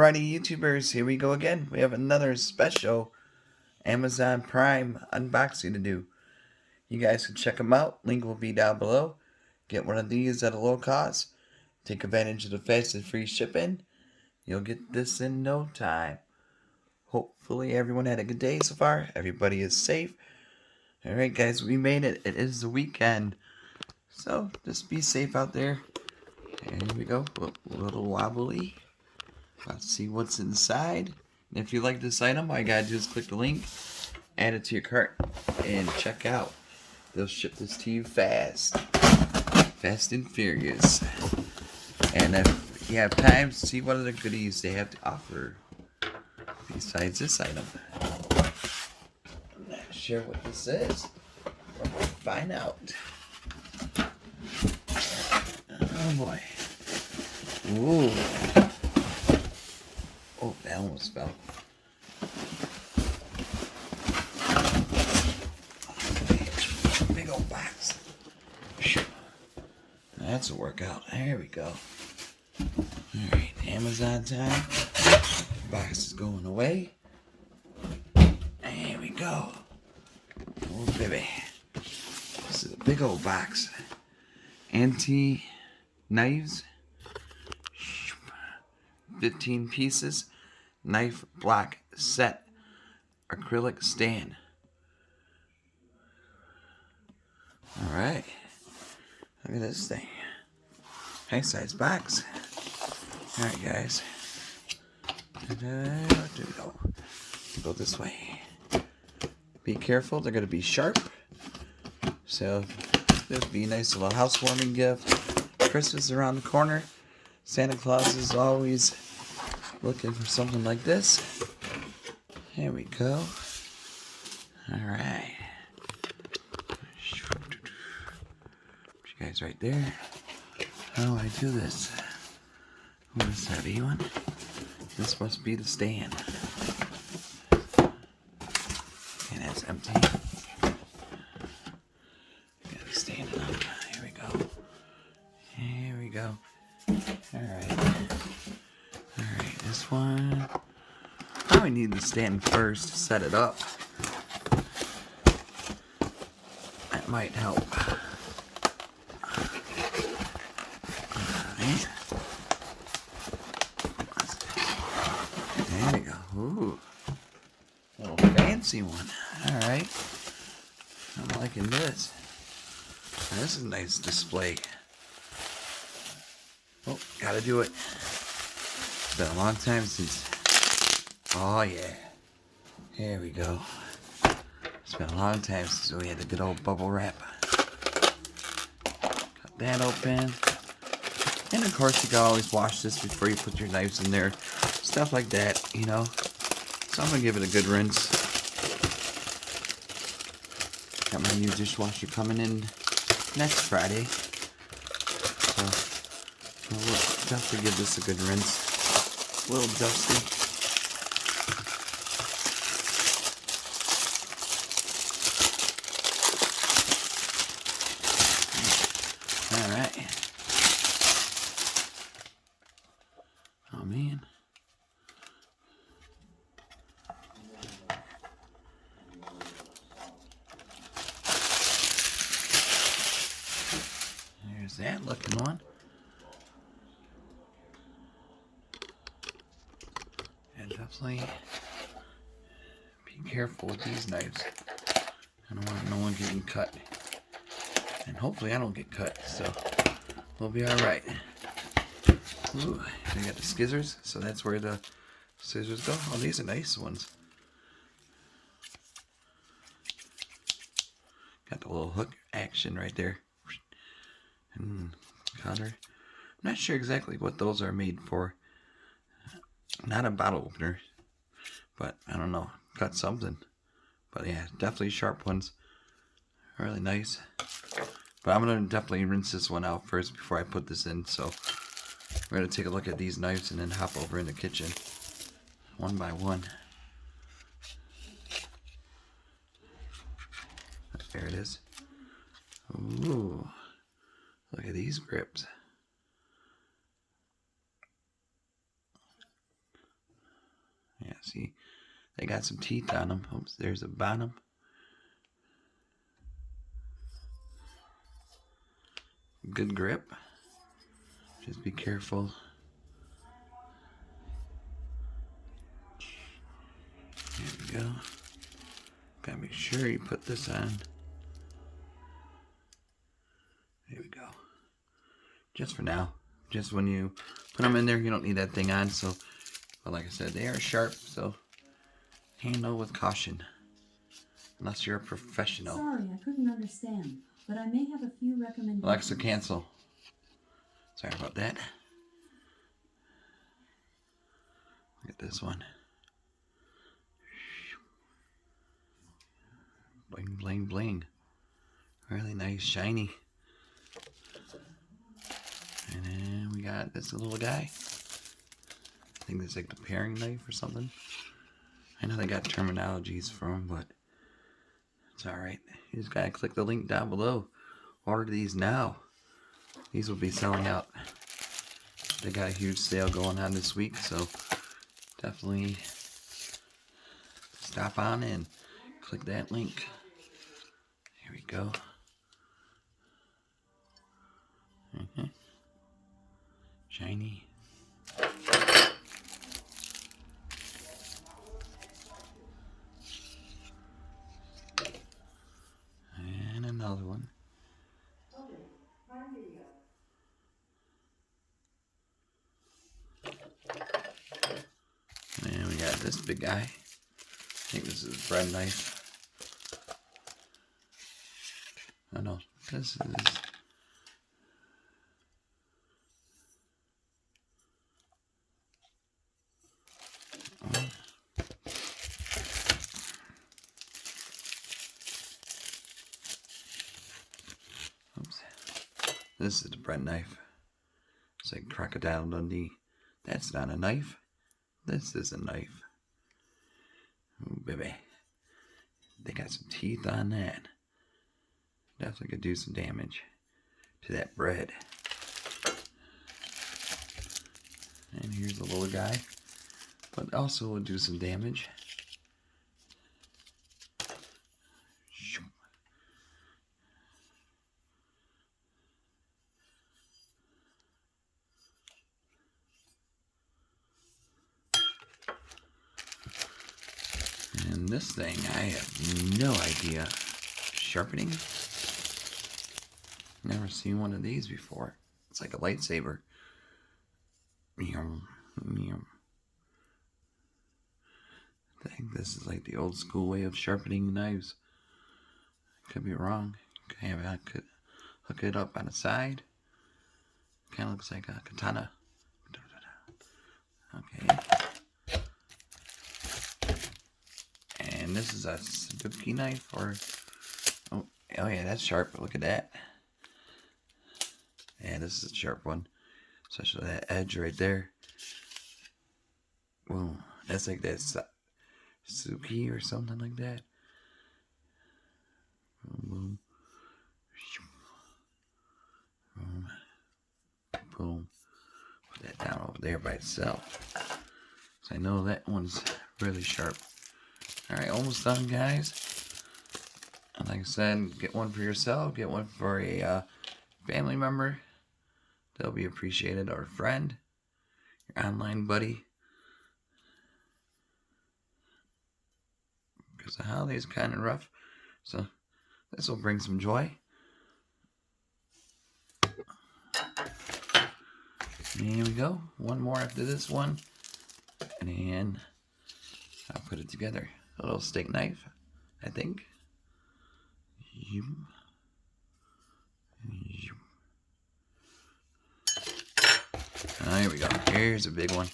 Alrighty, YouTubers, here we go again. We have another special Amazon Prime unboxing to do. You guys can check them out. Link will be down below. Get one of these at a low cost. Take advantage of the fast and free shipping. You'll get this in no time. Hopefully everyone had a good day so far. Everybody is safe. Alright guys, we made it. It is the weekend. So, just be safe out there. And here we go. A little wobbly. Let's see what's inside. And if you like this item, all you gotta do is click the link, add it to your cart, and check out. They'll ship this to you fast. Fast and furious. And if you have time, see what other goodies they have to offer besides this item. I'm not sure what this is. But we'll find out. Oh boy. Ooh. Oh, that almost fell. Big old box. That's a workout. There we go. Alright, Amazon time. Box is going away. There we go. Oh, baby. This is a big old box. Anti-Knives. 15 pieces. Knife block set. Acrylic stand. Alright. Look at this thing. Nice size box. Alright guys. Go this way. Be careful, they're going to be sharp. So this would be a nice little housewarming gift. Christmas is around the corner. Santa Claus is always looking for something like this. Here we go. Alright. You guys right there. How do I do this? What is that, E1? This must be the stand. And that's empty. Gotta stand it up. Here we go. Here we go. Alright. Alright, this one. Probably need the stand first to set it up. That might help. Alright. There we go. Ooh. Little fancy one. Alright. I'm liking this. Now, this is a nice display. Oh, gotta do it. It's been a long time since... Oh, yeah. Here we go. It's been a long time since we had the good old bubble wrap. Cut that open. And of course, you can always wash this before you put your knives in there. Stuff like that, you know. So I'm gonna give it a good rinse. Got my new dishwasher coming in next Friday. So we'll definitely give this a good rinse. A little dusty. Alright. Oh man. There's that looking one. And definitely be careful with these knives. I don't want no one getting cut. And hopefully I don't get cut, so we'll be alright. Ooh, we got the scissors, so that's where the scissors go. Oh, these are nice ones. Got the little hook action right there. And cutter. I'm not sure exactly what those are made for. Not a bottle opener, but I don't know. Got something. But yeah, definitely sharp ones. Really nice. But I'm going to definitely rinse this one out first before I put this in. So we're going to take a look at these knives and then hop over in the kitchen. One by one. There it is. Ooh. Look at these grips. They got some teeth on them. Oops, there's a bottom. Good grip. Just be careful. There we go. Gotta make sure you put this on. There we go. Just for now. Just when you put them in there, you don't need that thing on. So, but like I said, they are sharp. So handle with caution. Unless you're a professional. Sorry, I couldn't understand, but I may have a few recommendations. Alexa, cancel. Sorry about that. Look at this one. Bling, bling, bling. Really nice, shiny. And then we got this little guy. I think it's like the paring knife or something. I know they got terminologies for them, but it's alright. You just gotta click the link down below. Order these now. These will be selling out. They got a huge sale going on this week, so definitely stop on in. Click that link. Here we go. Shiny. And another one. And we got this big guy. I think this is a bread knife. Oh no, this is... Oops. This is the bread knife. It's like Crocodile Dundee. That's not a knife. This is a knife. Oh, baby. They got some teeth on that. Definitely could do some damage to that bread. And here's the little guy. But also will do some damage. And this thing, I have no idea. Sharpening? Never seen one of these before. It's like a lightsaber. I think this is like the old school way of sharpening knives. Could be wrong. Okay, I could hook it up on the side. Kind of looks like a katana. Okay. And this is a Suzuki knife, or oh yeah, that's sharp. Look at that. Yeah, this is a sharp one, especially that edge right there. Boom. That's like that Suzuki or something like that. Boom, boom, boom, boom. Put that down over there by itself. So I know that one's really sharp. Alright, almost done, guys. And like I said, get one for yourself, get one for a family member. They'll be appreciated, or a friend, your online buddy. Because the holiday's kind of rough, so this will bring some joy. And here we go. One more after this one. And then I'll put it together. A little steak knife, I think. Here we go. Here's a big one.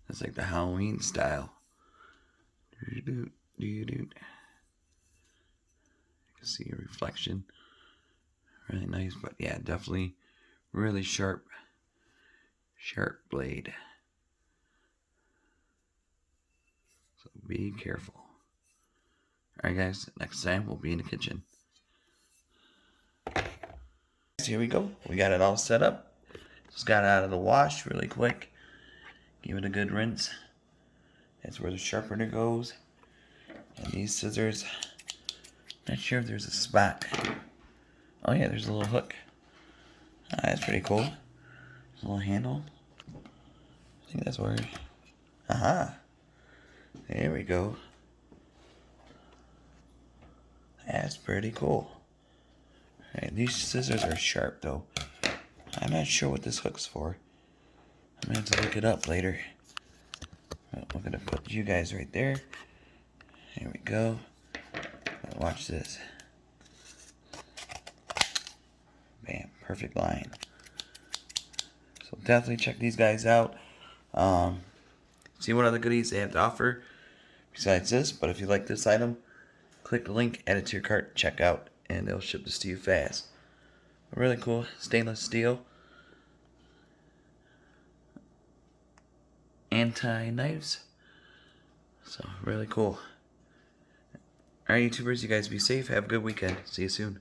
It's like the Halloween style. You can see a reflection. Really nice, but yeah, definitely really sharp blade. So be careful. Alright guys, next time we'll be in the kitchen. Here we go. We got it all set up. Just got out of the wash really quick. Give it a good rinse. That's where the sharpener goes. And these scissors, not sure if there's a spot. Oh yeah, there's a little hook. That's pretty cool. There's a little handle. I think that's where. Aha. There we go. That's pretty cool. Alright, these scissors are sharp though. I'm not sure what this hook's for. I'm gonna have to look it up later. We're gonna put you guys right there. Here we go. Watch this. Bam, perfect line. So definitely check these guys out. See what other goodies they have to offer besides this. But if you like this item, click the link, add it to your cart, check out, and they'll ship this to you fast. Really cool stainless steel anti-knives. So really cool. Alright, YouTubers, you guys be safe. Have a good weekend. See you soon.